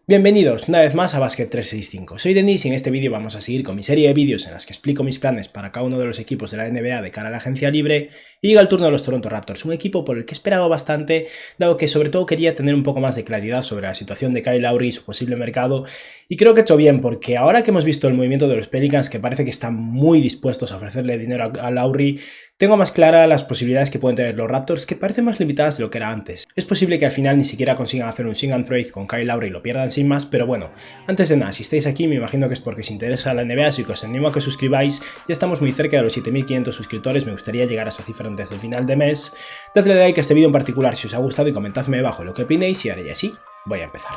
Bienvenidos una vez más a Basket 365, soy Denis y en este vídeo vamos a seguir con mi serie de vídeos en las que explico mis planes para cada uno de los equipos de la NBA de cara a la agencia libre y llega el turno de los Toronto Raptors, un equipo por el que he esperado bastante, dado que sobre todo quería tener un poco más de claridad sobre la situación de Kyle Lowry y su posible mercado, y creo que he hecho bien porque ahora que hemos visto el movimiento de los Pelicans, que parece que están muy dispuestos a ofrecerle dinero a Lowry, tengo más claras las posibilidades que pueden tener los Raptors, que parecen más limitadas de lo que era antes. Es posible que al final ni siquiera consigan hacer un sing and trade con Kyle Lowry y lo pierdan sin más, pero bueno, antes de nada, si estáis aquí me imagino que es porque os interesa la NBA, así que os animo a que os suscribáis. Ya estamos muy cerca de los 7500 suscriptores, me gustaría llegar a esa cifra antes del final de mes. Dadle like a este vídeo en particular si os ha gustado y comentadme debajo lo que opinéis y ahora ya sí, voy a empezar.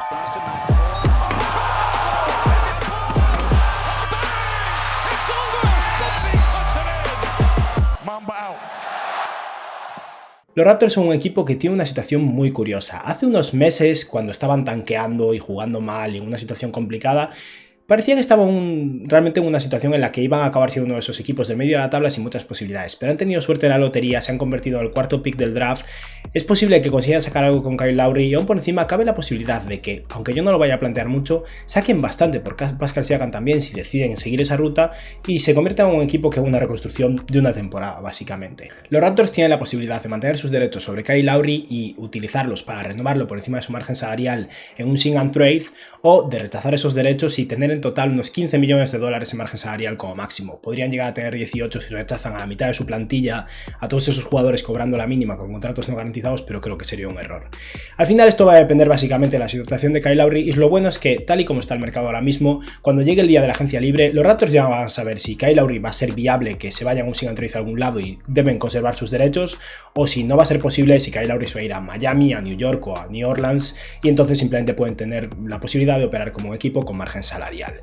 Los Raptors son un equipo que tiene una situación muy curiosa. Hace unos meses, cuando estaban tanqueando y jugando mal y en una situación complicada, parecía que estaban realmente en una situación en la que iban a acabar siendo uno de esos equipos de medio de la tabla sin muchas posibilidades, pero han tenido suerte en la lotería, se han convertido en el cuarto pick del draft. Es posible que consigan sacar algo con Kyle Lowry y aún por encima cabe la posibilidad de que, aunque yo no lo vaya a plantear mucho, saquen bastante por Pascal Siakam también si deciden seguir esa ruta y se conviertan en un equipo que haga una reconstrucción de una temporada básicamente. Los Raptors tienen la posibilidad de mantener sus derechos sobre Kyle Lowry y utilizarlos para renovarlo por encima de su margen salarial en un sing and trade, o de rechazar esos derechos y tener en total unos 15 millones de dólares en margen salarial como máximo. Podrían llegar a tener 18 si rechazan a la mitad de su plantilla a todos esos jugadores cobrando la mínima con contratos no garantizados, pero creo que sería un error. Al final esto va a depender básicamente de la situación de Kyle Lowry y lo bueno es que, tal y como está el mercado ahora mismo, cuando llegue el día de la agencia libre, los Raptors ya van a saber si Kyle Lowry va a ser viable que se vayan a un sing and trade a algún lado y deben conservar sus derechos, o si no va a ser posible, si Kyle Lowry se va a ir a Miami, a New York o a New Orleans, y entonces simplemente pueden tener la posibilidad de operar como equipo con margen salarial.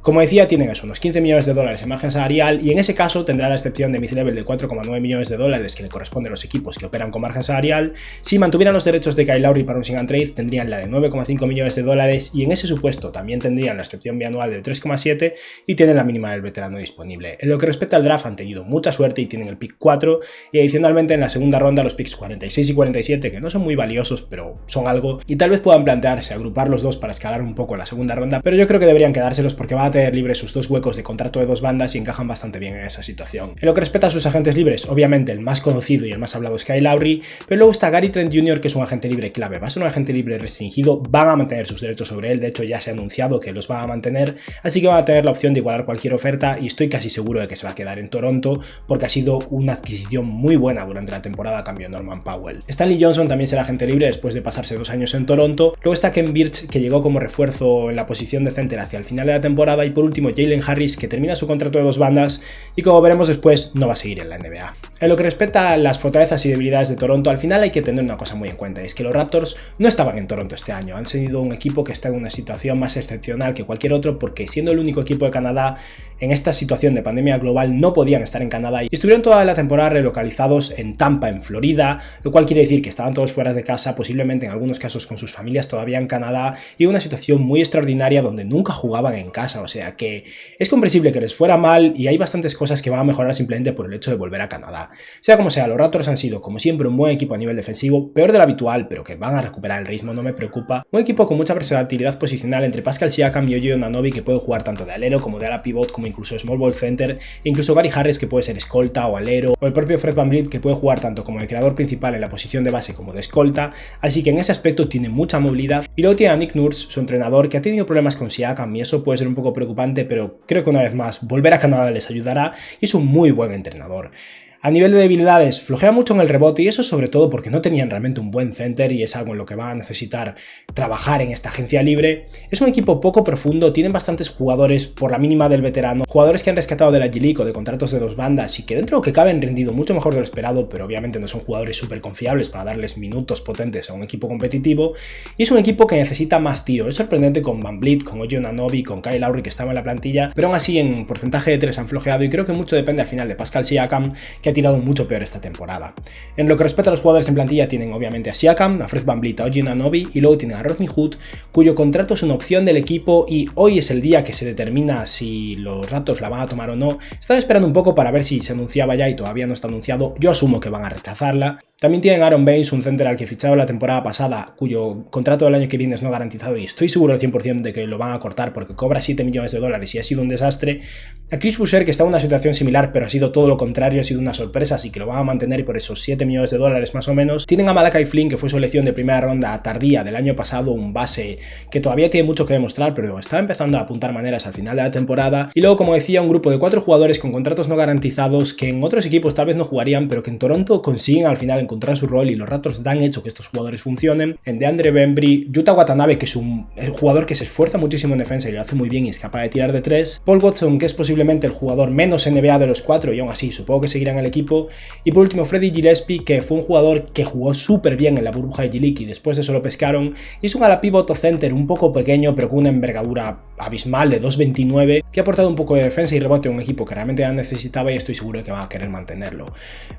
Como decía, tienen eso, unos 15 millones de dólares en margen salarial y en ese caso tendrá la excepción de mid-level de 4,9 millones de dólares que le corresponde a los equipos que operan con margen salarial. Si mantuvieran los derechos de Kyle Lowry para un sing and trade, tendrían la de 9,5 millones de dólares y en ese supuesto también tendrían la excepción bianual de 3,7 y tienen la mínima del veterano disponible. En lo que respecta al draft han tenido mucha suerte y tienen el pick 4 y adicionalmente en la segunda ronda los picks 46 y 47, que no son muy valiosos pero son algo, y tal vez puedan plantearse agrupar los dos para escalar un poco en la segunda ronda, pero yo creo que deberían quedárselos porque van a tener libres sus dos huecos de contrato de dos bandas y encajan bastante bien en esa situación. En lo que respecta a sus agentes libres, obviamente el más conocido y el más hablado es Kyle Lowry, pero luego está Gary Trent Jr., que es un agente libre clave. Va a ser un agente libre restringido, van a mantener sus derechos sobre él, de hecho ya se ha anunciado que los van a mantener, así que van a tener la opción de igualar cualquier oferta y estoy casi seguro de que se va a quedar en Toronto porque ha sido una adquisición muy buena durante la temporada a cambio de Norman Powell. Stanley Johnson también será agente libre después de pasarse 2 años en Toronto. Luego está Ken Birch, que llegó como refuerzo en la posición de center hacia el final de la temporada, y por último Jalen Harris, que termina su contrato de dos bandas y como veremos después no va a seguir en la NBA. En lo que respecta a las fortalezas y debilidades de Toronto, al final hay que tener una cosa muy en cuenta, y es que los Raptors no estaban en Toronto este año, han sido un equipo que está en una situación más excepcional que cualquier otro porque siendo el único equipo de Canadá en esta situación de pandemia global no podían estar en Canadá y estuvieron toda la temporada relocalizados en Tampa, en Florida, lo cual quiere decir que estaban todos fuera de casa, posiblemente en algunos casos con sus familias todavía en Canadá, y una situación muy extraordinaria donde nunca jugaban en casa, o sea que es comprensible que les fuera mal y hay bastantes cosas que van a mejorar simplemente por el hecho de volver a Canadá. Sea como sea, los Raptors han sido como siempre un buen equipo a nivel defensivo, peor de lo habitual, pero que van a recuperar el ritmo, no me preocupa. Un equipo con mucha versatilidad posicional entre Pascal Siakam y OG Anunoby, que pueden jugar tanto de alero como de ala pivot, como incluso small ball center, e incluso Gary Harris, que puede ser escolta o alero, o el propio Fred VanVleet, que puede jugar tanto como de creador principal en la posición de base como de escolta, así que en ese aspecto tiene mucha movilidad. Y luego tiene a Nick Nurse, su entrenador, que ha tenido problemas con Siakam y eso puede ser un poco preocupante, pero creo que una vez más volver a Canadá les ayudará y es un muy buen entrenador. A nivel de debilidades, flojea mucho en el rebote y eso sobre todo porque no tenían realmente un buen center y es algo en lo que van a necesitar trabajar en esta agencia libre. Es un equipo poco profundo, tienen bastantes jugadores por la mínima del veterano, jugadores que han rescatado de la G-League o de contratos de dos bandas y que dentro de lo que cabe han rendido mucho mejor de lo esperado, pero obviamente no son jugadores súper confiables para darles minutos potentes a un equipo competitivo, y es un equipo que necesita más tiro. Es sorprendente con VanVleet, con OG Anunoby, con Kyle Lowry que estaba en la plantilla, pero aún así en porcentaje de 3 han flojeado y creo que mucho depende al final de Pascal Siakam, que ha tirado mucho peor esta temporada. En lo que respecta a los jugadores en plantilla tienen obviamente a Siakam, a Fred VanVleet, a OG Anunoby y luego tienen a Rodney Hood, cuyo contrato es una opción del equipo y hoy es el día que se determina si los Raptors la van a tomar o no. Estaba esperando un poco para ver si se anunciaba ya y todavía no está anunciado, yo asumo que van a rechazarla. También tienen a Aaron Baines, un center al que ficharon la temporada pasada, cuyo contrato del año que viene es no garantizado y estoy seguro al 100% de que lo van a cortar porque cobra 7 millones de dólares y ha sido un desastre. A Chris Boucher, que está en una situación similar, pero ha sido todo lo contrario, ha sido una sorpresa, así que lo van a mantener por esos 7 millones de dólares más o menos. Tienen a Malachi Flynn, que fue su elección de primera ronda tardía del año pasado, un base que todavía tiene mucho que demostrar, pero está empezando a apuntar maneras al final de la temporada. Y luego, como decía, un grupo de 4 jugadores con contratos no garantizados que en otros equipos tal vez no jugarían, pero que en Toronto consiguen al final encontrar su rol y los Raptors dan hecho que estos jugadores funcionen. En DeAndre Bembry, Yuta Watanabe, que es un jugador que se esfuerza muchísimo en defensa y lo hace muy bien y es capaz de tirar de 3. Paul Watson, que es posiblemente el jugador menos NBA de los 4 y aún así supongo que seguirá en el equipo. Y por último, Freddie Gillespie, que fue un jugador que jugó súper bien en la burbuja de G-League y después de eso lo pescaron. Y es un ala pivot o center un poco pequeño, pero con una envergadura abismal de 2.29, que ha aportado un poco de defensa y rebote a un equipo que realmente ya necesitaba y estoy seguro de que va a querer mantenerlo.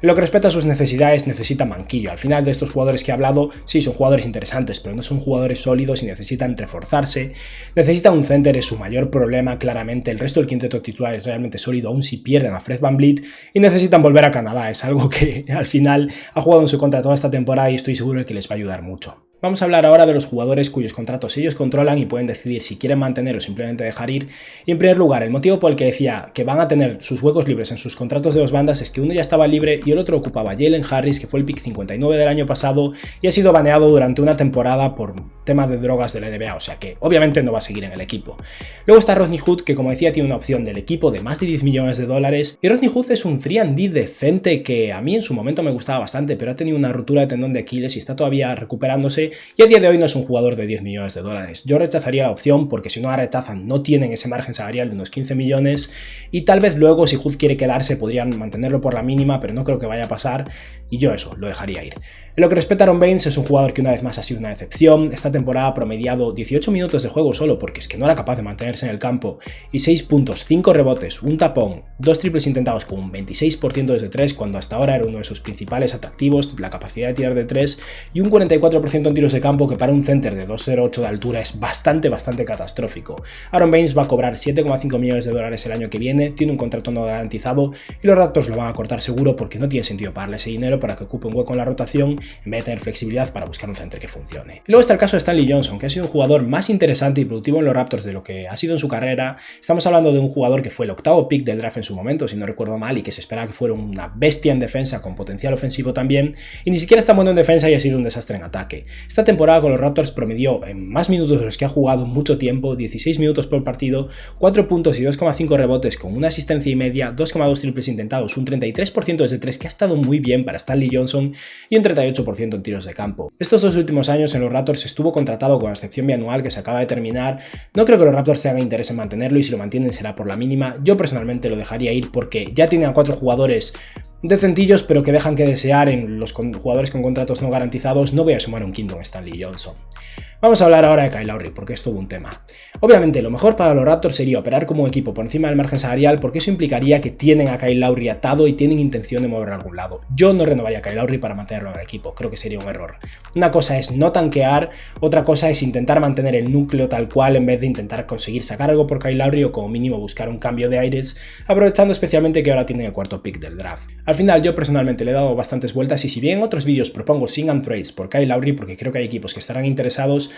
En lo que respecta a sus necesidades, necesita banquillo. Al final de estos jugadores que he hablado, sí, son jugadores interesantes, pero no son jugadores sólidos y necesitan reforzarse. Necesitan un center, es su mayor problema, claramente. El resto del quinteto titular es realmente sólido, aún si pierden a Fred VanVleet, y necesitan volver a Canadá. Es algo que al final ha jugado en su contra toda esta temporada y estoy seguro de que les va a ayudar mucho. Vamos a hablar ahora de los jugadores cuyos contratos ellos controlan y pueden decidir si quieren mantener o simplemente dejar ir. Y en primer lugar, el motivo por el que decía que van a tener sus huecos libres en sus contratos de dos bandas es que uno ya estaba libre y el otro ocupaba Jalen Harris, que fue el pick 59 del año pasado y ha sido baneado durante una temporada por temas de drogas de la NBA, o sea que obviamente no va a seguir en el equipo. Luego está Rodney Hood, que como decía tiene una opción del equipo de más de 10 millones de dólares, y Rodney Hood es un 3&D decente que a mí en su momento me gustaba bastante, pero ha tenido una ruptura de tendón de Aquiles y está todavía recuperándose y a día de hoy no es un jugador de 10 millones de dólares. Yo rechazaría la opción porque si no la rechazan no tienen ese margen salarial de unos 15 millones y tal vez luego si Hood quiere quedarse podrían mantenerlo por la mínima, pero no creo que vaya a pasar y yo eso, lo dejaría ir. En lo que respecta a Aaron Baines, es un jugador que una vez más ha sido una decepción. Esta temporada ha promediado 18 minutos de juego solo porque es que no era capaz de mantenerse en el campo y 6 puntos, 5 rebotes, un tapón, 2 triples intentados con un 26% desde 3 cuando hasta ahora era uno de sus principales atractivos, la capacidad de tirar de 3 y un 44% en tiros de campo que para un center de 2.08 de altura es bastante catastrófico. Aaron Baines va a cobrar 7,5 millones de dólares el año que viene, tiene un contrato no garantizado y los Raptors lo van a cortar seguro porque no tiene sentido pagarle ese dinero para que ocupe un hueco en la rotación en vez de tener flexibilidad para buscar un center que funcione. Y luego está el caso de Stanley Johnson, que ha sido un jugador más interesante y productivo en los Raptors de lo que ha sido en su carrera. Estamos hablando de un jugador que fue el 8º pick del draft en su momento, si no recuerdo mal, y que se esperaba que fuera una bestia en defensa con potencial ofensivo también, y ni siquiera está bueno en defensa y ha sido un desastre en ataque. Esta temporada con los Raptors promedió en más minutos de los que ha jugado en mucho tiempo, 16 minutos por partido, 4 puntos y 2,5 rebotes con una asistencia y media, 2,2 triples intentados, un 33% desde 3 que ha estado muy bien para Stanley Johnson y un 38% en tiros de campo. Estos dos últimos años en los Raptors estuvo contratado con la excepción bianual que se acaba de terminar. No creo que los Raptors tengan interés en mantenerlo y si lo mantienen será por la mínima. Yo personalmente lo dejaría ir porque ya tienen a 4 jugadores decentillos pero que dejan que desear en los jugadores con contratos no garantizados. No voy a sumar un quinto en Stanley Johnson. Vamos a hablar ahora de Kyle Lowry porque es todo un tema. Obviamente lo mejor para los Raptors sería operar como un equipo por encima del margen salarial porque eso implicaría que tienen a Kyle Lowry atado y tienen intención de moverlo a algún lado. Yo no renovaría a Kyle Lowry para mantenerlo en el equipo, creo que sería un error. Una cosa es no tanquear, otra cosa es intentar mantener el núcleo tal cual en vez de intentar conseguir sacar algo por Kyle Lowry o como mínimo buscar un cambio de aires, aprovechando especialmente que ahora tienen el 4º pick del draft. Al final yo personalmente le he dado bastantes vueltas y si bien en otros vídeos propongo sing and trades por Kyle Lowry porque creo que hay equipos que estarán interesados,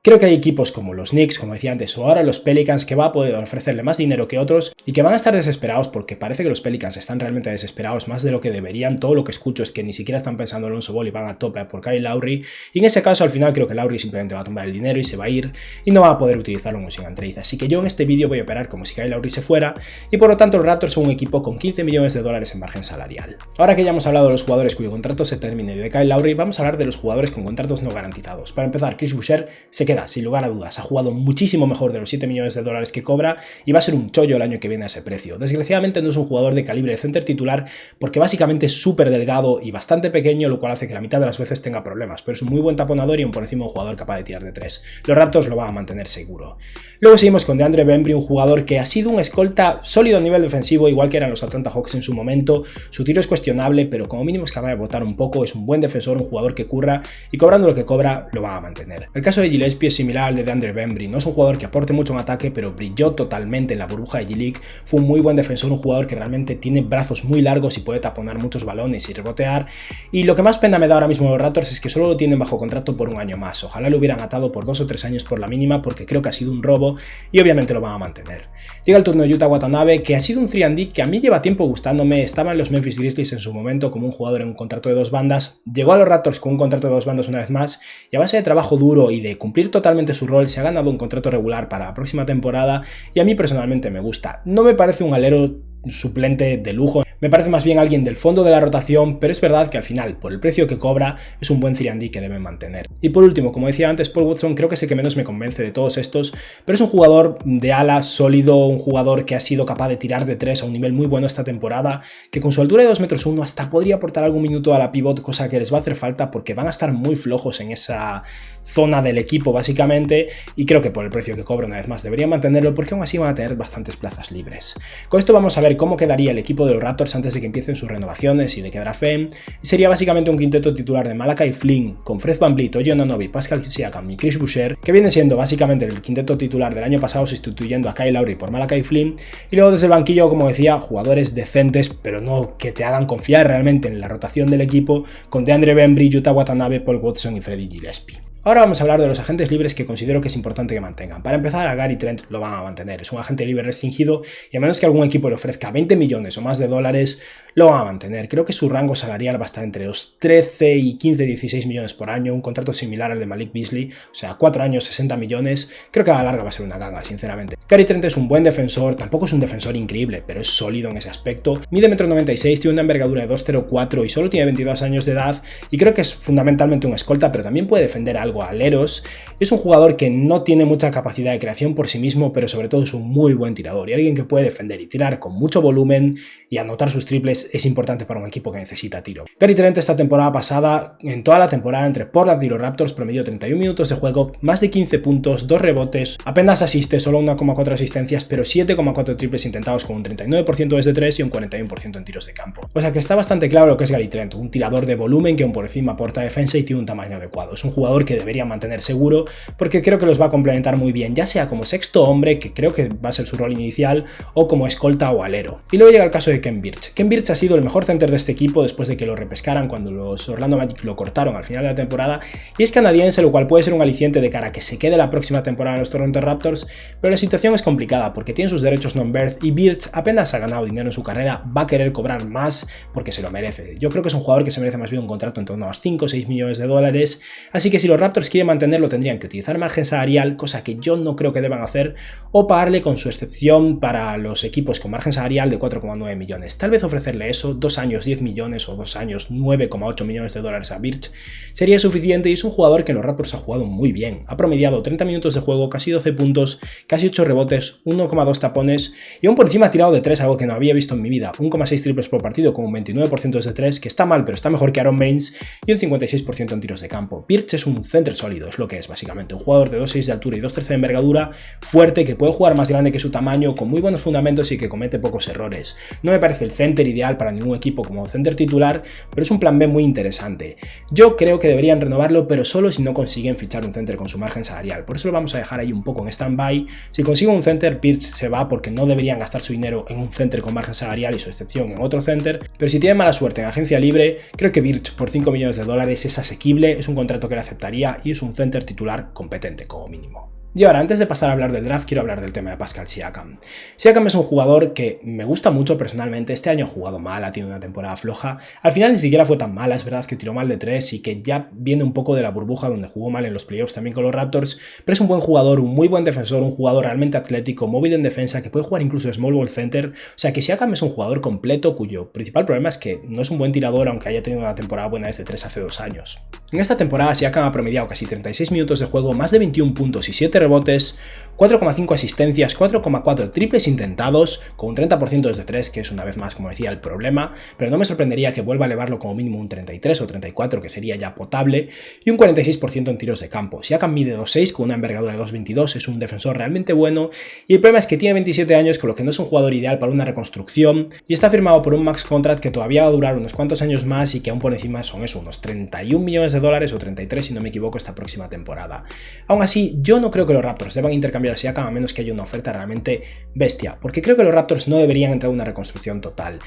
creo que hay equipos como los Knicks, como decía antes, o ahora los Pelicans que va a poder ofrecerle más dinero que otros y que van a estar desesperados porque parece que los Pelicans están realmente desesperados más de lo que deberían. Todo lo que escucho es que ni siquiera están pensando en Lonzo Ball y van a tope por Kyle Lowry y en ese caso al final creo que Lowry simplemente va a tomar el dinero y se va a ir y no va a poder utilizarlo en un sing and trade. Así que yo en este vídeo voy a operar como si Kyle Lowry se fuera y por lo tanto los Raptors son un equipo con 15 millones de dólares en margen salarial. Ahora que ya hemos hablado de los jugadores cuyo contrato se termine y de Kyle Lowry, vamos a hablar de los jugadores con contratos no garantizados. Para empezar, Chris Boucher se queda sin lugar a dudas. Ha jugado muchísimo mejor de los 7 millones de dólares que cobra y va a ser un chollo el año que viene a ese precio. Desgraciadamente no es un jugador de calibre de center titular porque básicamente es súper delgado y bastante pequeño, lo cual hace que la mitad de las veces tenga problemas, pero es un muy buen taponador y un por encima un jugador capaz de tirar de 3. Los Raptors lo van a mantener seguro. Luego seguimos con DeAndre Bembry, un jugador que ha sido un escolta sólido a nivel defensivo, igual que eran los Atlanta Hawks en su momento. Su tiro es cuestionable, pero como mínimo es capaz de botar un poco, es un buen defensor, un jugador que curra y cobrando lo que cobra lo va a mantener. El caso de Gillespie Gillespie es similar al de DeAndre Bembry, no es un jugador que aporte mucho en ataque, pero brilló totalmente en la burbuja de G-League, fue un muy buen defensor, un jugador que realmente tiene brazos muy largos y puede taponar muchos balones y rebotear, y lo que más pena me da ahora mismo los Raptors es que solo lo tienen bajo contrato por un año más, ojalá lo hubieran atado por 2 o 3 años por la mínima, porque creo que ha sido un robo y obviamente lo van a mantener. Llega el turno de Yuta Watanabe, que ha sido un 3&D que a mí lleva tiempo gustándome, estaba en los Memphis Grizzlies en su momento como un jugador en un contrato de 2 bandas, llegó a los Raptors con un contrato de 2 bandas una vez más, y a base de trabajo duro y de cumplir totalmente su rol se ha ganado un contrato regular para la próxima temporada, y a mí personalmente me gusta. No me parece un alero suplente de lujo, me parece más bien alguien del fondo de la rotación, pero es verdad que al final, por el precio que cobra, es un buen 3&D que deben mantener. Y por último, como decía antes, Paul Watson creo que es el que menos me convence de todos estos, pero es un jugador de alas sólido, un jugador que ha sido capaz de tirar de 3 a un nivel muy bueno esta temporada, que con su altura de 2,1 metros hasta podría aportar algún minuto a la pivot, cosa que les va a hacer falta porque van a estar muy flojos en esa zona del equipo básicamente, y creo que por el precio que cobra una vez más deberían mantenerlo porque aún así van a tener bastantes plazas libres. Con esto vamos a ver cómo quedaría el equipo de los Raptors antes de que empiecen sus renovaciones y de que draften, y sería básicamente un quinteto titular de Malachi Flynn, con Fred VanVleet, OG Anunoby, Pascal Siakam y Chris Boucher, que viene siendo básicamente el quinteto titular del año pasado sustituyendo a Kyle Lowry por Malachi Flynn, y luego desde el banquillo, como decía, jugadores decentes, pero no que te hagan confiar realmente en la rotación del equipo, con DeAndre Bembry, Yuta Watanabe, Paul Watson y Freddie Gillespie. Ahora vamos a hablar de los agentes libres que considero que es importante que mantengan. Para empezar, a Gary Trent lo van a mantener. Es un agente libre restringido y a menos que algún equipo le ofrezca 20 millones o más de dólares, lo van a mantener. Creo que su rango salarial va a estar entre los 13 y 15, 16 millones por año, un contrato similar al de Malik Beasley, o sea, 4 años, 60 millones. Creo que a la larga va a ser una ganga, sinceramente. Gary Trent es un buen defensor, tampoco es un defensor increíble, pero es sólido en ese aspecto. Mide 1,96 m, tiene una envergadura de 2,04 y solo tiene 22 años de edad, y creo que es fundamentalmente un escolta, pero también puede defender algo a aleros. Es un jugador que no tiene mucha capacidad de creación por sí mismo, pero sobre todo es un muy buen tirador y alguien que puede defender y tirar con mucho volumen y anotar sus triples es importante para un equipo que necesita tiro. Gary Trent esta temporada pasada, en toda la temporada entre Portland y los Raptors, promedió 31 minutos de juego, más de 15 puntos, 2 rebotes, apenas asiste, solo 1,4 asistencias, pero 7,4 triples intentados con un 39% desde 3 y un 41% en tiros de campo. O sea que está bastante claro lo que es Gary Trent, un tirador de volumen que aún por encima aporta defensa y tiene un tamaño adecuado. Es un jugador que debería mantener seguro porque creo que los va a complementar muy bien, ya sea como sexto hombre, que creo que va a ser su rol inicial, o como escolta o alero. Y luego llega el caso de Khem Birch. Khem Birch ha sido el mejor center de este equipo después de que lo repescaran cuando los Orlando Magic lo cortaron al final de la temporada, y es canadiense, lo cual puede ser un aliciente de cara a que se quede la próxima temporada en los Toronto Raptors, pero la situación es complicada porque tiene sus derechos non-birth y Birch apenas ha ganado dinero en su carrera, va a querer cobrar más porque se lo merece. Yo creo que es un jugador que se merece más bien un contrato en torno a los 5 o 6 millones de dólares, así que si los Raptors quieren mantenerlo tendrían que utilizar margen salarial, cosa que yo no creo que deban hacer, o pagarle con su excepción para los equipos con margen salarial de 4,9 millones. Tal vez ofrecerle eso, 2 años 10 millones o 2 años 9,8 millones de dólares a Birch sería suficiente, y es un jugador que en los Raptors ha jugado muy bien. Ha promediado 30 minutos de juego, casi 12 puntos, casi 8 rebotes, 1,2 tapones y aún por encima ha tirado de 3, algo que no había visto en mi vida. 1,6 triples por partido con un 29% desde 3, que está mal, pero está mejor que Aaron Baines, y un 56% en tiros de campo. Birch es un center sólido, es lo que es básicamente, un jugador de 2,6 de altura y 2,13 de envergadura, fuerte, que puede jugar más grande que su tamaño, con muy buenos fundamentos y que comete pocos errores. No me parece el center ideal para ningún equipo como center titular, pero es un plan B muy interesante. Yo creo que deberían renovarlo, pero solo si no consiguen fichar un center con su margen salarial. Por eso lo vamos a dejar ahí un poco en stand-by. Si consiguen un center, Birch se va porque no deberían gastar su dinero en un center con margen salarial y su excepción en otro center, pero si tienen mala suerte en agencia libre, creo que Birch por 5 millones de dólares es asequible, es un contrato que le aceptaría y es un center titular competente como mínimo. Y ahora, antes de pasar a hablar del draft, quiero hablar del tema de Pascal Siakam. Siakam es un jugador que me gusta mucho personalmente. Este año ha jugado mal, ha tenido una temporada floja. Al final ni siquiera fue tan mala, es verdad que tiró mal de 3 y que ya viene un poco de la burbuja donde jugó mal en los playoffs también con los Raptors, pero es un buen jugador, un muy buen defensor, un jugador realmente atlético, móvil en defensa, que puede jugar incluso small ball center. O sea que Siakam es un jugador completo cuyo principal problema es que no es un buen tirador, aunque haya tenido una temporada buena desde 3 hace 2 años. En esta temporada Siakam ha promediado casi 36 minutos de juego, más de 21 puntos y 7 rebotes, 4,5 asistencias, 4,4 triples intentados, con un 30% desde 3, que es una vez más, como decía, el problema, pero no me sorprendería que vuelva a elevarlo como mínimo un 33 o 34, que sería ya potable, y un 46% en tiros de campo. Siakam mide 2,6 con una envergadura de 2,22, es un defensor realmente bueno, y el problema es que tiene 27 años, con lo que no es un jugador ideal para una reconstrucción, y está firmado por un max contract que todavía va a durar unos cuantos años más y que aún por encima son eso, unos 31 millones de dólares o 33 si no me equivoco esta próxima temporada. Aún así, yo no creo que los Raptors deban intercambiar a Siakam a menos que haya una oferta realmente bestia, porque creo que los Raptors no deberían entrar en una reconstrucción total.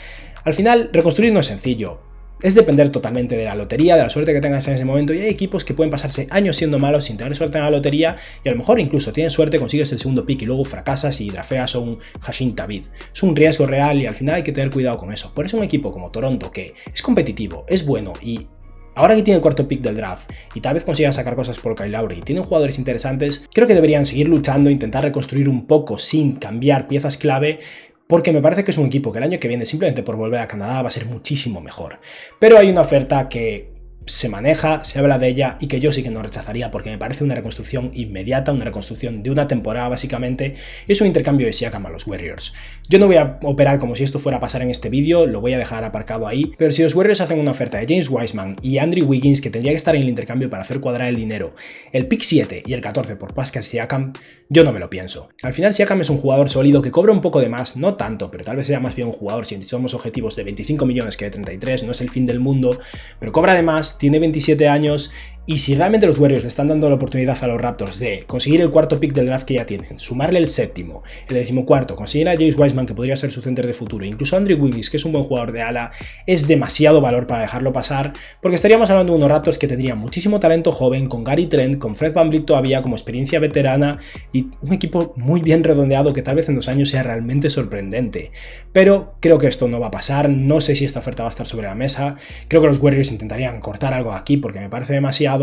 Al final, reconstruir no es sencillo. Es depender totalmente de la lotería, de la suerte que tengas en ese momento, y hay equipos que pueden pasarse años siendo malos sin tener suerte en la lotería y a lo mejor incluso tienes suerte, consigues el segundo pick y luego fracasas y drafeas a un Hassan Thabeet. Es un riesgo real y al final hay que tener cuidado con eso. Por eso un equipo como Toronto, que es competitivo, es bueno y ahora que tiene el cuarto pick del draft y tal vez consiga sacar cosas por Kyle Lowry y tienen jugadores interesantes, creo que deberían seguir luchando, intentar reconstruir un poco sin cambiar piezas clave, porque me parece que es un equipo que el año que viene, simplemente por volver a Canadá, va a ser muchísimo mejor. Pero hay una oferta que se maneja, se habla de ella y que yo sí que no rechazaría porque me parece una reconstrucción inmediata, una reconstrucción de una temporada básicamente, y es un intercambio de Siakam a los Warriors. Yo no voy a operar como si esto fuera a pasar en este vídeo, lo voy a dejar aparcado ahí, pero si los Warriors hacen una oferta de James Wiseman y Andrew Wiggins, que tendría que estar en el intercambio para hacer cuadrar el dinero, el pick 7 y el 14 por Pascal Siakam, yo no me lo pienso. Al final Siakam es un jugador sólido que cobra un poco de más, no tanto, pero tal vez sea más bien un jugador, si somos objetivos de 25 millones que de 33, no es el fin del mundo, pero cobra de más, tiene 27 años y si realmente los Warriors le están dando la oportunidad a los Raptors de conseguir el cuarto pick del draft que ya tienen, sumarle el séptimo, el decimocuarto, conseguir a James Wiseman que podría ser su center de futuro, incluso Andrew Wiggins que es un buen jugador de ala, es demasiado valor para dejarlo pasar porque estaríamos hablando de unos Raptors que tendrían muchísimo talento joven, con Gary Trent, con Fred VanVleet todavía como experiencia veterana y un equipo muy bien redondeado que tal vez en 2 años sea realmente sorprendente. Pero creo que esto no va a pasar, no sé si esta oferta va a estar sobre la mesa, creo que los Warriors intentarían cortar algo aquí porque me parece demasiado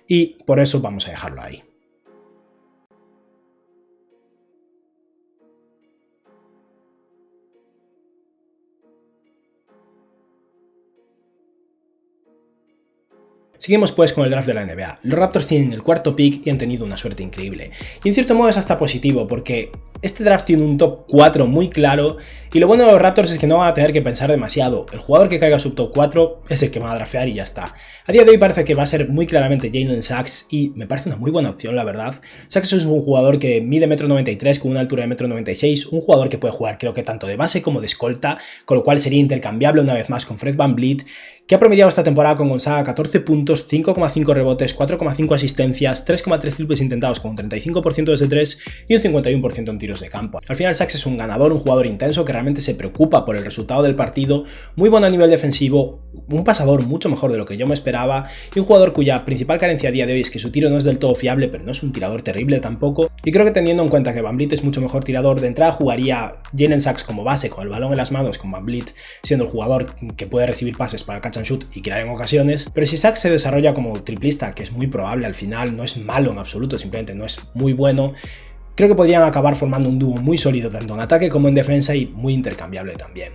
y por eso vamos a dejarlo ahí. Seguimos pues con el draft de la NBA. Los Raptors tienen el cuarto pick y han tenido una suerte increíble. Y en cierto modo es hasta positivo porque este draft tiene un top 4 muy claro y lo bueno de los Raptors es que no van a tener que pensar demasiado. El jugador que caiga sub top 4 es el que van a draftear y ya está. A día de hoy parece que va a ser muy claramente Jalen Suggs y me parece una muy buena opción, la verdad. Suggs es un jugador que mide 1,93 m con una altura de 1,96 m, un jugador que puede jugar creo que tanto de base como de escolta, con lo cual sería intercambiable una vez más con Fred VanVleet, que ha promediado esta temporada con Gonzaga 14 puntos, 5,5 rebotes, 4,5 asistencias, 3,3 triples intentados con un 35% desde 3 y un 51% en tiros de campo. Al final Suggs es un ganador, un jugador intenso que realmente se preocupa por el resultado del partido, muy bueno a nivel defensivo, un pasador mucho mejor de lo que yo me esperaba y un jugador cuya principal carencia a día de hoy es que su tiro no es del todo fiable, pero no es un tirador terrible tampoco, y creo que teniendo en cuenta que VanVleet es mucho mejor tirador, de entrada jugaría Jalen Suggs como base con el balón en las manos, con VanVleet siendo el jugador que puede recibir pases para el catch and shoot y crear en ocasiones, pero si Suggs se desarrolla como triplista, que es muy probable al final, no es malo en absoluto, simplemente no es muy bueno, creo que podrían acabar formando un dúo muy sólido tanto en ataque como en defensa y muy intercambiable también.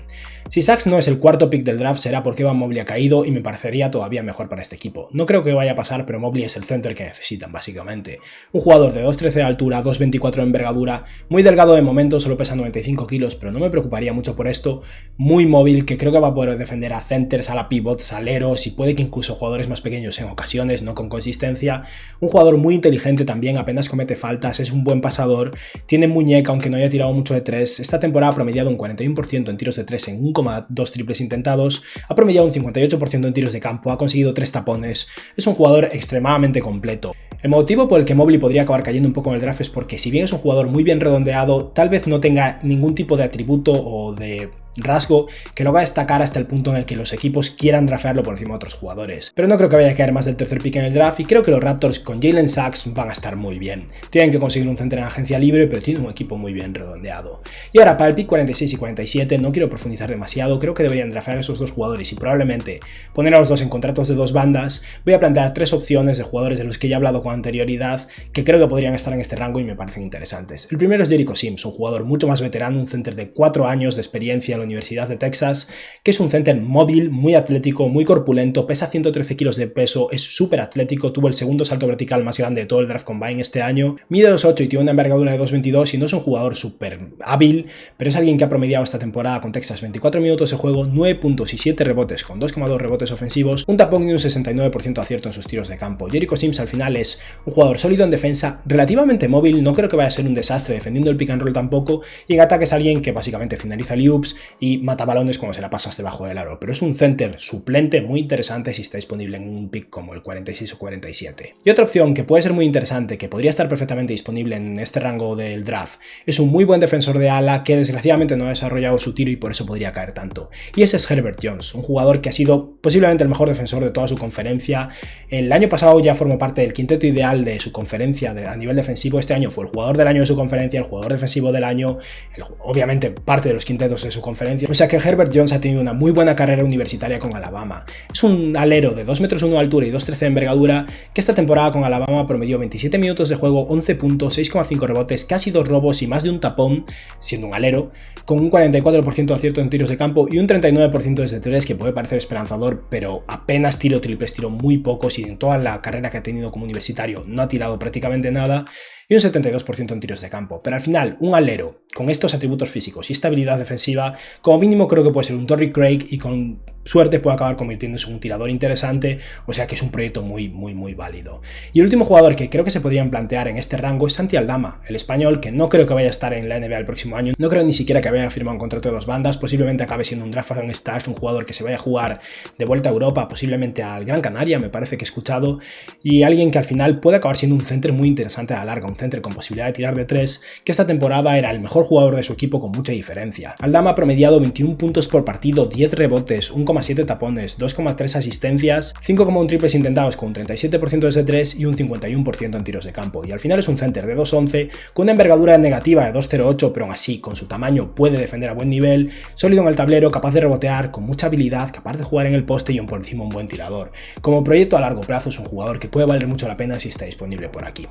Si Suggs no es el cuarto pick del draft será porque Evan Mobley ha caído y me parecería todavía mejor para este equipo. No creo que vaya a pasar, pero Mobley es el center que necesitan básicamente. Un jugador de 2,13 de altura, 2,24 de envergadura, muy delgado de momento, solo pesa 95 kilos, pero no me preocuparía mucho por esto. Muy móvil, que creo que va a poder defender a centers, a la pivots, aleros y puede que incluso jugadores más pequeños en ocasiones, no con consistencia. Un jugador muy inteligente también, apenas comete faltas, es un buen pasador, tiene muñeca aunque no haya tirado mucho de 3. Esta temporada ha promediado un 41% en tiros de 3 en 1,2 triples intentados, ha promediado un 58% en tiros de campo, ha conseguido 3 tapones, es un jugador extremadamente completo. El motivo por el que Mobley podría acabar cayendo un poco en el draft es porque si bien es un jugador muy bien redondeado, tal vez no tenga ningún tipo de atributo o de rasgo que lo va a destacar hasta el punto en el que los equipos quieran draftearlo por encima de otros jugadores. Pero no creo que vaya a caer más del tercer pick en el draft y creo que los Raptors con Jalen Suggs van a estar muy bien. Tienen que conseguir un center en agencia libre, pero tienen un equipo muy bien redondeado. Y ahora para el pick 46 y 47 no quiero profundizar demasiado, creo que deberían draftear a esos dos jugadores y probablemente poner a los dos en contratos de 2 bandas. Voy a plantear 3 opciones de jugadores de los que ya he hablado con anterioridad que creo que podrían estar en este rango y me parecen interesantes. El primero es Jericho Sims, un jugador mucho más veterano, un center de 4 años de experiencia la Universidad de Texas, que es un center móvil, muy atlético, muy corpulento, pesa 113 kilos de peso, es súper atlético, tuvo el segundo salto vertical más grande de todo el Draft Combine este año, mide 2'8 y tiene una envergadura de 2'22 y no es un jugador súper hábil, pero es alguien que ha promediado esta temporada con Texas 24 minutos de juego, 9 puntos y 7 rebotes con 2,2 rebotes ofensivos, un tapón y un 69% acierto en sus tiros de campo. Jericho Sims al final es un jugador sólido en defensa, relativamente móvil, no creo que vaya a ser un desastre defendiendo el pick and roll tampoco, y en ataque es alguien que básicamente finaliza loops y mata balones cuando se la pasas debajo del aro, pero es un center suplente muy interesante si está disponible en un pick como el 46 o 47. Y otra opción que puede ser muy interesante, que podría estar perfectamente disponible en este rango del draft, es un muy buen defensor de ala que desgraciadamente no ha desarrollado su tiro y por eso podría caer tanto, y ese es Herbert Jones, un jugador que ha sido posiblemente el mejor defensor de toda su conferencia. El año pasado ya formó parte del quinteto ideal de su conferencia a nivel defensivo, este año fue el jugador del año de su conferencia, el jugador defensivo del año, obviamente parte de los quintetos de su conferencia, o sea que Herbert Jones ha tenido una muy buena carrera universitaria con Alabama. Es un alero de 2,1 m de altura y 2,13 de envergadura que esta temporada con Alabama promedió 27 minutos de juego, 11 puntos, 6,5 rebotes, casi 2 robos y más de un tapón, siendo un alero, con un 44% de acierto en tiros de campo y un 39% desde 3, que puede parecer esperanzador, pero apenas tiro triples, tiró muy pocos y en toda la carrera que ha tenido como universitario no ha tirado prácticamente nada, y un 72% en tiros de campo. Pero al final, un alero con estos atributos físicos y estabilidad defensiva, como mínimo creo que puede ser un Torrey Craig y con suerte puede acabar convirtiéndose en un tirador interesante, o sea que es un proyecto muy válido. Y el último jugador que creo que se podrían plantear en este rango es Santi Aldama, el español, que no creo que vaya a estar en la NBA el próximo año, no creo ni siquiera que vaya firmado un contrato de 2 bandas, posiblemente acabe siendo un draft on stash, un jugador que se vaya a jugar de vuelta a Europa, posiblemente al Gran Canaria, me parece que he escuchado, y alguien que al final puede acabar siendo un center muy interesante a la larga, un center con posibilidad de tirar de 3, que esta temporada era el mejor jugador de su equipo con mucha diferencia. Aldama ha promediado 21 puntos por partido, 10 rebotes, 1,7 tapones, 2,3 asistencias, 5,1 triples intentados con un 37% desde 3 y un 51% en tiros de campo. Y al final es un center de 2'11 con una envergadura negativa de 2'08, pero aún así con su tamaño puede defender a buen nivel, sólido en el tablero, capaz de rebotear, con mucha habilidad, capaz de jugar en el poste y por encima un buen tirador. Como proyecto a largo plazo es un jugador que puede valer mucho la pena si está disponible por aquí.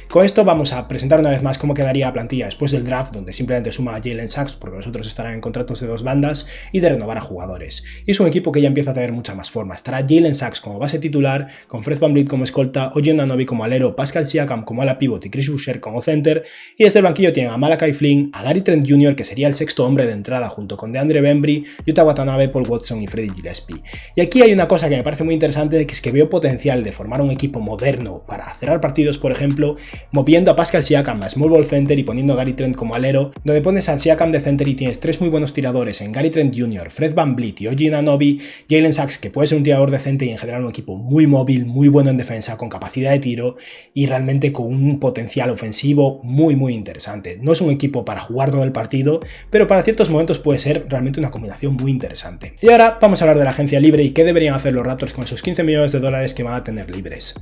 Con esto vamos a presentar una vez más cómo quedaría la plantilla después del draft, donde simplemente suma a Jalen Sachs porque los otros estarán en contratos de 2 bandas y de renovar a jugadores. Y es un equipo que ya empieza a tener mucha más forma. Estará Jalen Sachs como base titular, con Fred VanVleet como escolta, OG Anunoby como alero, Pascal Siakam como ala pivot y Chris Boucher como center, y desde el banquillo tienen a Malachi Flynn, a Gary Trent Jr., que sería el sexto hombre de entrada junto con DeAndre Bembry, Yuta Watanabe, Paul Watson y Freddie Gillespie. Y aquí hay una cosa que me parece muy interesante, que es que veo potencial de formar un equipo moderno para cerrar partidos, por ejemplo, moviendo a Pascal Siakam a small ball center y poniendo a Gary Trent como alero, donde pones a Siakam de center y tienes 3 muy buenos tiradores en Gary Trent Jr., Fred VanVleet y OG Anunoby, Jalen Sachs, que puede ser un tirador decente y en general un equipo muy móvil, muy bueno en defensa, con capacidad de tiro y realmente con un potencial ofensivo muy interesante. No es un equipo para jugar todo el partido, pero para ciertos momentos puede ser realmente una combinación muy interesante. Y ahora vamos a hablar de la agencia libre y qué deberían hacer los Raptors con esos 15 millones de dólares que van a tener libres.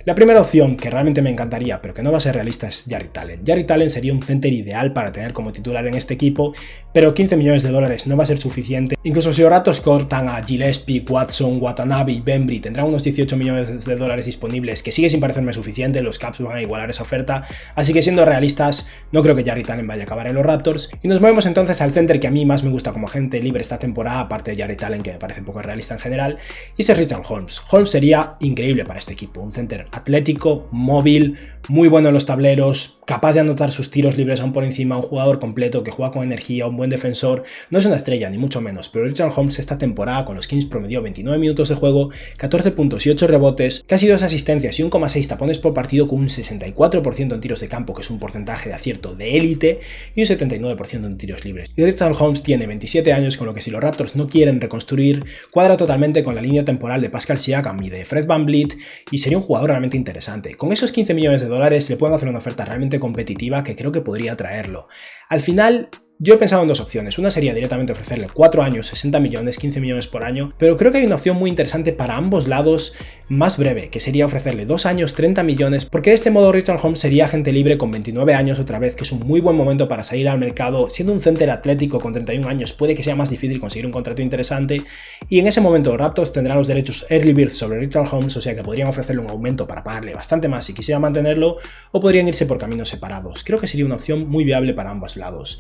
La primera opción, que realmente me encantaría, pero que no va a ser realista, es Jarrett Allen. Jarrett Allen sería un center ideal para tener como titular en este equipo, pero 15 millones de dólares no va a ser suficiente. Incluso si los Raptors cortan a Gillespie, Watson, Watanabe y Bembry, tendrán unos 18 millones de dólares disponibles, que sigue sin parecerme suficiente, los Caps van a igualar esa oferta, así que siendo realistas, no creo que Jarrett Allen vaya a acabar en los Raptors. Y nos movemos entonces al center que a mí más me gusta como agente libre esta temporada, aparte de Jarrett Allen, que me parece un poco realista en general, y es Richard Holmes. Holmes sería increíble para este equipo, un center atlético, móvil, muy bueno en los tableros, capaz de anotar sus tiros libres aún por encima, un jugador completo que juega con energía, un buen defensor. No es una estrella, ni mucho menos, pero Richard Holmes esta temporada con los Kings promedió 29 minutos de juego, 14 puntos y 8 rebotes, casi 2 asistencias y 1,6 tapones por partido, con un 64% en tiros de campo, que es un porcentaje de acierto de élite, y un 79% en tiros libres. Y Richard Holmes tiene 27 años, con lo que si los Raptors no quieren reconstruir, cuadra totalmente con la línea temporal de Pascal Siakam y de Fred VanVleet, y sería un jugador realmente interesante. Con esos 15 millones de dólares le pueden hacer una oferta realmente competitiva que creo que podría traerlo. Al final, yo he pensado en dos opciones. Una sería directamente ofrecerle 4 años, 60 millones, 15 millones por año, pero creo que hay una opción muy interesante para ambos lados, más breve, que sería ofrecerle 2 años 30 millones, porque de este modo Richaun Holmes sería agente libre con 29 años otra vez, que es un muy buen momento para salir al mercado. Siendo un center atlético con 31 años puede que sea más difícil conseguir un contrato interesante, y en ese momento los Raptors tendrán los derechos early bird sobre Richaun Holmes, o sea que podrían ofrecerle un aumento para pagarle bastante más si quisiera mantenerlo, o podrían irse por caminos separados. Creo que sería una opción muy viable para ambos lados.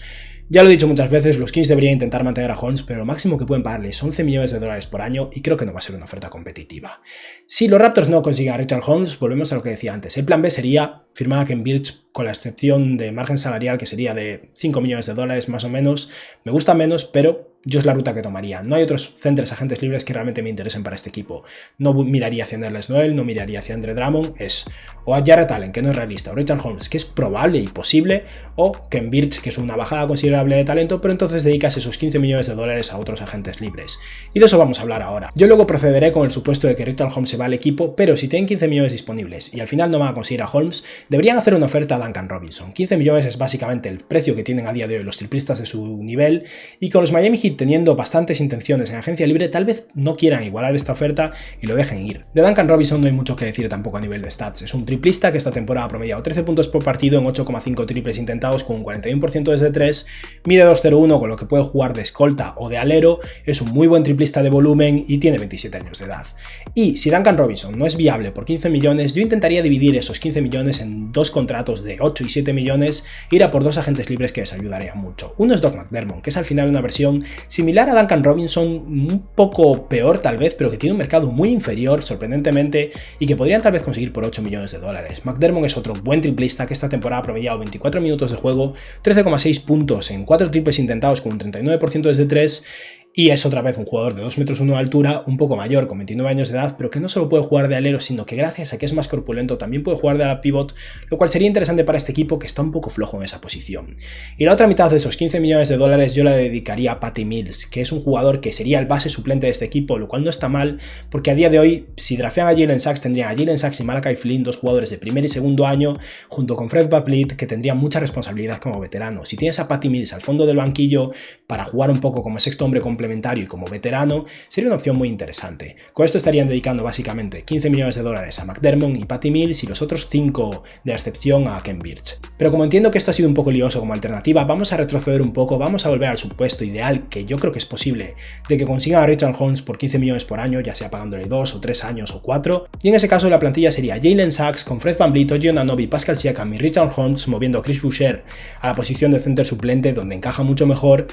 Ya lo he dicho muchas veces, los Kings deberían intentar mantener a Holmes, pero lo máximo que pueden pagarle es 11 millones de dólares por año y creo que no va a ser una oferta competitiva. Si los Raptors no consiguen a Richaun Holmes, volvemos a lo que decía antes. El plan B sería firmar a Khem Birch con la excepción de margen salarial, que sería de 5 millones de dólares más o menos. Me gusta menos, pero yo es la ruta que tomaría. No hay otros centers agentes libres que realmente me interesen para este equipo. No miraría hacia Nerlens Noel, no miraría hacia Andre Drummond, es o a Jarrett Allen, que no es realista, o Richaun Holmes, que es probable y posible, o Khem Birch, que es una bajada considerable de talento, pero entonces dedicas esos 15 millones de dólares a otros agentes libres. Y de eso vamos a hablar ahora. Yo luego procederé con el supuesto de que Richaun Holmes se va al equipo, pero si tienen 15 millones disponibles y al final no van a conseguir a Holmes, deberían hacer una oferta a Duncan Robinson. 15 millones es básicamente el precio que tienen a día de hoy los triplistas de su nivel, y con los Miami Heat teniendo bastantes intenciones en agencia libre, tal vez no quieran igualar esta oferta y lo dejen ir. De Duncan Robinson no hay mucho que decir tampoco a nivel de stats. Es un triplista que esta temporada ha promediado 13 puntos por partido en 8,5 triples intentados con un 41% desde 3, mide 2,01 con lo que puede jugar de escolta o de alero, es un muy buen triplista de volumen y tiene 27 años de edad. Y si Duncan Robinson no es viable por 15 millones, yo intentaría dividir esos 15 millones en dos contratos de 8 y 7 millones, ir a por dos agentes libres que les ayudaría mucho. Uno es Doug McDermott, que es al final una versión similar a Duncan Robinson, un poco peor tal vez, pero que tiene un mercado muy inferior, sorprendentemente, y que podrían tal vez conseguir por 8 millones de dólares. McDermott es otro buen triplista que esta temporada ha promediado 24 minutos de juego, 13,6 puntos en 4 triples intentados con un 39% desde 3, y es otra vez un jugador de 2,1 metros de altura, un poco mayor, con 29 años de edad, pero que no solo puede jugar de alero, sino que gracias a que es más corpulento también puede jugar de ala pivot, lo cual sería interesante para este equipo que está un poco flojo en esa posición. Y la otra mitad de esos 15 millones de dólares yo la dedicaría a Patty Mills, que es un jugador que sería el base suplente de este equipo, lo cual no está mal, porque a día de hoy, si draftean a Jalen Sachs, tendrían a Jalen Sachs y Malachi Flynn, dos jugadores de primer y segundo año, junto con Fred VanVleet, que tendrían mucha responsabilidad como veterano. Si tienes a Patty Mills al fondo del banquillo para jugar un poco como sexto hombre complementario y como veterano, sería una opción muy interesante. Con esto estarían dedicando básicamente 15 millones de dólares a McDermott y Patty Mills y los otros 5 de la excepción a Khem Birch. Pero como entiendo que esto ha sido un poco lioso como alternativa, vamos a retroceder un poco, vamos a volver al supuesto ideal, que yo creo que es posible, de que consigan a Richaun Holmes por 15 millones por año, ya sea pagándole 2 o 3 años o 4, y en ese caso la plantilla sería Jalen Sachs con Fred VanVleet, OG Anunoby, Pascal Siakam y Richaun Holmes, moviendo a Chris Boucher a la posición de center suplente donde encaja mucho mejor,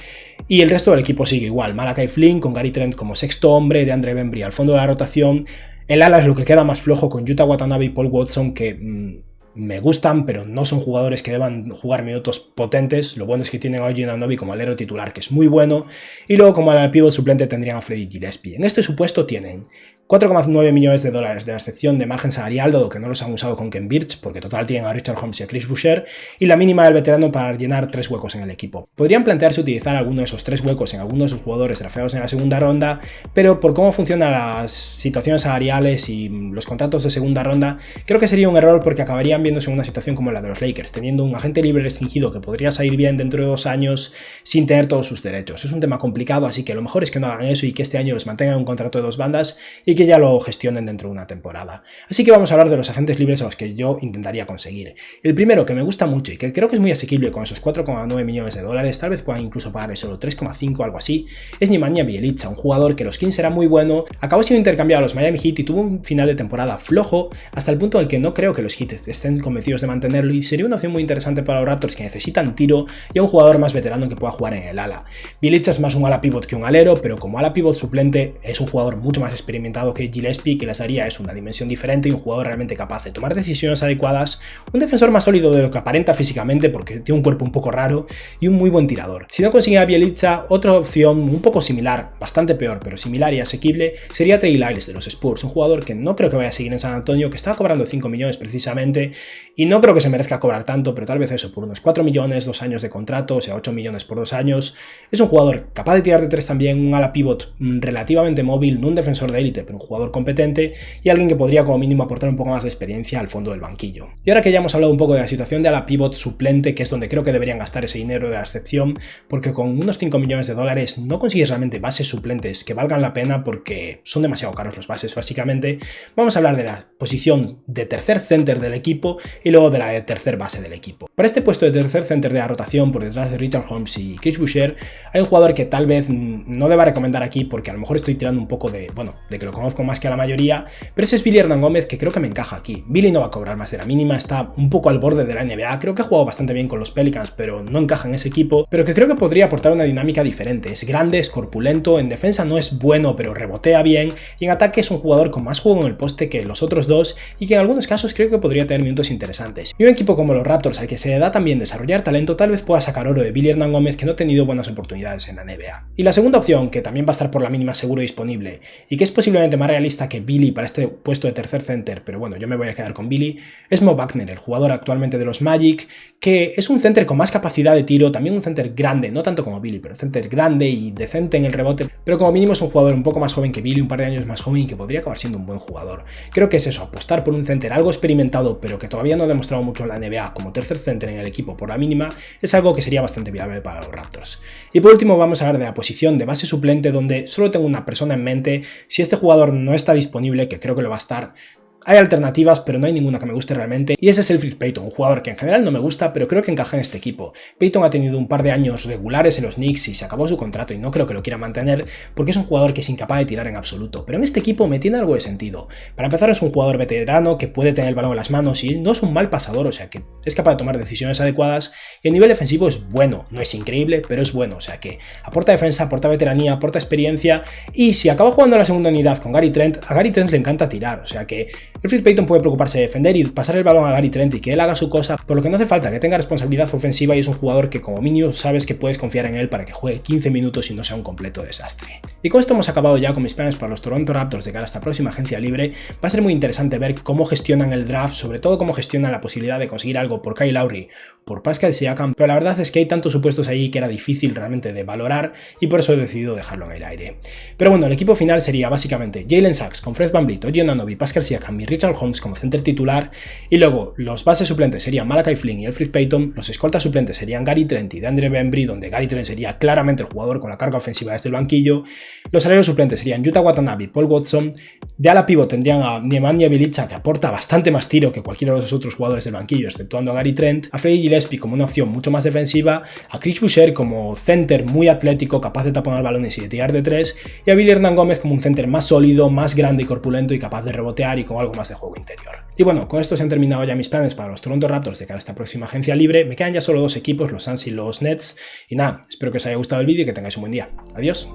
y el resto del equipo sigue igual, Malachi Flynn con Gary Trent como sexto hombre, de Andre Bembry al fondo de la rotación. El ala es lo que queda más flojo con Yuta Watanabe y Paul Watson, que me gustan, pero no son jugadores que deban jugar minutos potentes. Lo bueno es que tienen a OG Anunoby como alero titular, que es muy bueno, y luego como al pívot suplente tendrían a Freddie Gillespie. En este supuesto tienen 4,9 millones de dólares de la excepción de margen salarial, dado que no los han usado con Khem Birch, porque total tienen a Richaun Holmes y a Chris Boucher, y la mínima del veterano para llenar 3 huecos en el equipo. Podrían plantearse utilizar alguno de esos 3 huecos en algunos de sus jugadores drafteados en la segunda ronda, pero por cómo funcionan las situaciones salariales y los contratos de segunda ronda, creo que sería un error, porque acabarían viéndose en una situación como la de los Lakers, teniendo un agente libre restringido que podría salir bien dentro de 2 años sin tener todos sus derechos. Es un tema complicado, así que lo mejor es que no hagan eso y que este año les mantengan un contrato de 2 bandas y que ya lo gestionen dentro de una temporada. Así que vamos a hablar de los agentes libres a los que yo intentaría conseguir. El primero, que me gusta mucho y que creo que es muy asequible con esos 4,9 millones de dólares, tal vez puedan incluso pagarle solo 3,5 o algo así, es Nemanja Bjelica, un jugador que los Kings era muy bueno, acabó siendo intercambiado a los Miami Heat y tuvo un final de temporada flojo, hasta el punto en el que no creo que los Heat estén convencidos de mantenerlo, y sería una opción muy interesante para los Raptors, que necesitan tiro y a un jugador más veterano que pueda jugar en el ala. Bjelica es más un ala pivot que un alero, pero como ala pivot suplente es un jugador mucho más experimentado que Gillespie, que les daría es una dimensión diferente y un jugador realmente capaz de tomar decisiones adecuadas, un defensor más sólido de lo que aparenta físicamente porque tiene un cuerpo un poco raro y un muy buen tirador. Si no consiguen a Bjelica, otra opción un poco similar, bastante peor, pero similar y asequible, sería Trey Lyles de los Spurs, un jugador que no creo que vaya a seguir en San Antonio, que estaba cobrando 5 millones precisamente, y no creo que se merezca cobrar tanto, pero tal vez eso, por unos 4 millones, 2 años de contrato, o sea, 8 millones por 2 años. Es un jugador capaz de tirar de 3 también, un ala pivot relativamente móvil, no un defensor de élite, pero un jugador competente y alguien que podría como mínimo aportar un poco más de experiencia al fondo del banquillo. Y ahora que ya hemos hablado un poco de la situación de ala pivot suplente, que es donde creo que deberían gastar ese dinero de la excepción, porque con unos 5 millones de dólares no consigues realmente bases suplentes que valgan la pena porque son demasiado caros los bases básicamente, vamos a hablar de la posición de tercer center del equipo y luego de la de tercer base del equipo. Para este puesto de tercer center de la rotación por detrás de Richard Holmes y Chris Boucher hay un jugador que tal vez no deba recomendar aquí porque a lo mejor estoy tirando un poco de, bueno, de que lo conozco más que a la mayoría, pero ese es Billy Hernangómez, que creo que me encaja aquí. Billy no va a cobrar más de la mínima, está un poco al borde de la NBA, creo que ha jugado bastante bien con los Pelicans, pero no encaja en ese equipo, pero que creo que podría aportar una dinámica diferente. Es grande, es corpulento, en defensa no es bueno, pero rebotea bien, y en ataque es un jugador con más juego en el poste que los otros dos, y que en algunos casos creo que podría tener minutos interesantes. Y un equipo como los Raptors, al que se le da también desarrollar talento, tal vez pueda sacar oro de Billy Hernangómez, que no ha tenido buenas oportunidades en la NBA. Y la segunda opción, que también va a estar por la mínima seguro y disponible, y que es posiblemente más realista que Billy para este puesto de tercer center, pero bueno, yo me voy a quedar con Billy, es Mo Wagner, el jugador actualmente de los Magic, que es un center con más capacidad de tiro, también un center grande, no tanto como Billy, pero un center grande y decente en el rebote, pero como mínimo es un jugador un poco más joven que Billy, un par de años más joven y que podría acabar siendo un buen jugador. Creo que es eso, apostar por un center algo experimentado, pero que todavía no ha demostrado mucho en la NBA como tercer center en el equipo por la mínima, es algo que sería bastante viable para los Raptors. Y por último vamos a hablar de la posición de base suplente, donde solo tengo una persona en mente. Si este jugador no está disponible, que creo que lo va a estar, hay alternativas, pero no hay ninguna que me guste realmente, y ese es Elfrid Payton, un jugador que en general no me gusta, pero creo que encaja en este equipo. Payton ha tenido un par de años regulares en los Knicks y se acabó su contrato y no creo que lo quiera mantener porque es un jugador que es incapaz de tirar en absoluto, pero en este equipo me tiene algo de sentido. Para empezar es un jugador veterano que puede tener el balón en las manos y no es un mal pasador, o sea que es capaz de tomar decisiones adecuadas y el nivel defensivo es bueno, no es increíble, pero es bueno, o sea que aporta defensa, aporta veteranía, aporta experiencia y si acaba jugando en la segunda unidad con Gary Trent, a Gary Trent le encanta tirar, o sea que Elfrid Payton puede preocuparse de defender y pasar el balón a Gary Trent y que él haga su cosa, por lo que no hace falta que tenga responsabilidad ofensiva y es un jugador que como mínimo sabes que puedes confiar en él para que juegue 15 minutos y no sea un completo desastre. Y con esto hemos acabado ya con mis planes para los Toronto Raptors de cara a esta próxima agencia libre. Va a ser muy interesante ver cómo gestionan el draft, sobre todo cómo gestionan la posibilidad de conseguir algo por Kyle Lowry, por Pascal Siakam, pero la verdad es que hay tantos supuestos ahí que era difícil realmente de valorar y por eso he decidido dejarlo en el aire. Pero bueno, el equipo final sería básicamente Jalen Suggs con Fred VanVleet, OG Anunoby, Pascal Siakam y Richard Holmes como center titular, y luego los bases suplentes serían Malachi Flynn y Elfrid Payton, los escoltas suplentes serían Gary Trent y DeAndre Bembry, donde Gary Trent sería claramente el jugador con la carga ofensiva desde el banquillo, los aleros suplentes serían Yuta Watanabe y Paul Watson, de ala pivot tendrían a Nemanja Bjelica, que aporta bastante más tiro que cualquiera de los otros jugadores del banquillo, exceptuando a Gary Trent, a Freddie Gillespie como una opción mucho más defensiva, a Chris Boucher como center muy atlético, capaz de taponar balones y de tirar de tres, y a Billy Hernangómez como un center más sólido, más grande y corpulento y capaz de rebotear y con algo más de juego interior. Y bueno, con esto se han terminado ya mis planes para los Toronto Raptors de cara a esta próxima agencia libre. Me quedan ya solo dos equipos, los Suns y los Nets. Y nada, espero que os haya gustado el vídeo y que tengáis un buen día. Adiós.